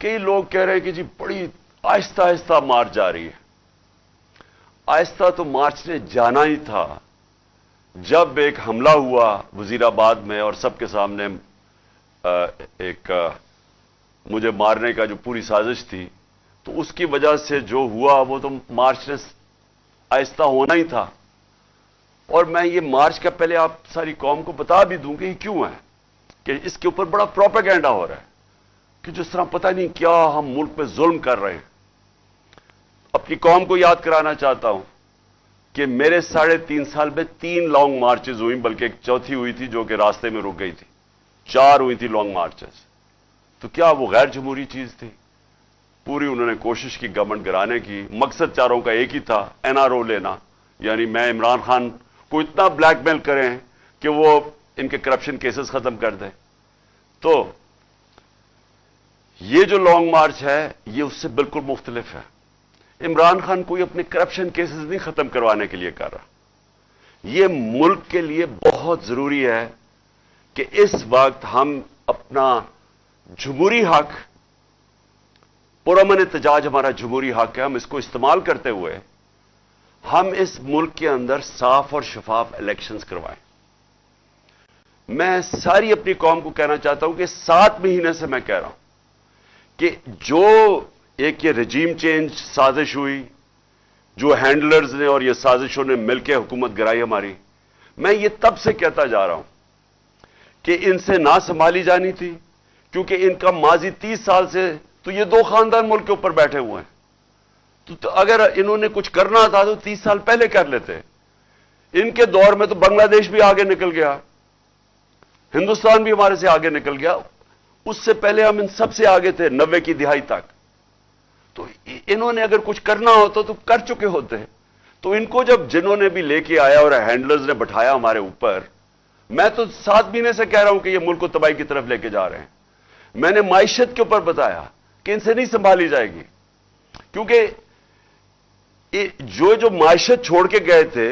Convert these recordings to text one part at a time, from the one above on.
کئی لوگ کہہ رہے ہیں کہ جی بڑی آہستہ آہستہ مارچ جا رہی ہے. آہستہ تو مارچ نے جانا ہی تھا. جب ایک حملہ ہوا وزیر آباد میں اور سب کے سامنے ایک مجھے مارنے کا جو پوری سازش تھی، تو اس کی وجہ سے جو ہوا وہ تو مارچ نے آہستہ ہونا ہی تھا. اور میں یہ مارچ کا پہلے آپ ساری قوم کو بتا بھی دوں کہ یہ کیوں ہے، کہ اس کے اوپر بڑا پروپیگنڈا ہو رہا ہے کہ جس طرح پتہ نہیں کیا ہم ملک پہ ظلم کر رہے ہیں. اپنی قوم کو یاد کرانا چاہتا ہوں کہ میرے 3.5 سال میں 3 لانگ مارچز ہوئی، بلکہ ایک چوتھی ہوئی تھی جو کہ راستے میں رک گئی تھی. 4 ہوئی تھی لانگ مارچز. تو کیا وہ غیر جمہوری چیز تھی؟ پوری انہوں نے کوشش کی گورنمنٹ گرانے کی. مقصد چاروں کا ایک ہی تھا، NRO لینا، یعنی میں عمران خان کو اتنا بلیک میل کریں کہ وہ ان کے کرپشن کیسز ختم کر دیں. تو یہ جو لانگ مارچ ہے یہ اس سے بالکل مختلف ہے. عمران خان کوئی اپنے کرپشن کیسز نہیں ختم کروانے کے لیے کر رہا. یہ ملک کے لیے بہت ضروری ہے کہ اس وقت ہم اپنا جمہوری حق، پرامن احتجاج ہمارا جمہوری حق ہے، ہم اس کو استعمال کرتے ہوئے ہم اس ملک کے اندر صاف اور شفاف الیکشنز کروائیں. میں ساری اپنی قوم کو کہنا چاہتا ہوں کہ 7 مہینے سے میں کہہ رہا ہوں کہ جو ایک یہ رجیم چینج سازش ہوئی، جو ہینڈلرز نے اور یہ سازشوں نے مل کے حکومت گرائی ہماری، میں یہ تب سے کہتا جا رہا ہوں کہ ان سے نہ سنبھالی جانی تھی، کیونکہ ان کا ماضی 30 سال سے تو یہ 2 خاندان ملک کے اوپر بیٹھے ہوئے ہیں. تو اگر انہوں نے کچھ کرنا تھا تو 30 سال پہلے کر لیتے. ان کے دور میں تو بنگلہ دیش بھی آگے نکل گیا، ہندوستان بھی ہمارے سے آگے نکل گیا. اس سے پہلے ہم ان سب سے آگے تھے 90 کی دہائی تک. تو انہوں نے اگر کچھ کرنا ہوتا تو کر چکے ہوتے. تو ان کو جب جنہوں نے بھی لے کے آیا اور ہینڈلرز نے بٹھایا ہمارے اوپر، میں تو 7 مہینے سے کہہ رہا ہوں کہ یہ ملک کو تباہی کی طرف لے کے جا رہے ہیں. میں نے معیشت کے اوپر بتایا کہ ان سے نہیں سنبھالی جائے گی، کیونکہ جو معیشت چھوڑ کے گئے تھے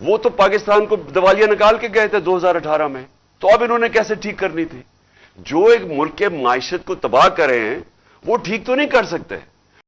وہ تو پاکستان کو دیوالیہ نکال کے گئے تھے 2018 میں. تو اب انہوں نے کیسے ٹھیک کرنی تھی؟ جو ایک ملک کے معیشت کو تباہ کرے ہیں وہ ٹھیک تو نہیں کر سکتے.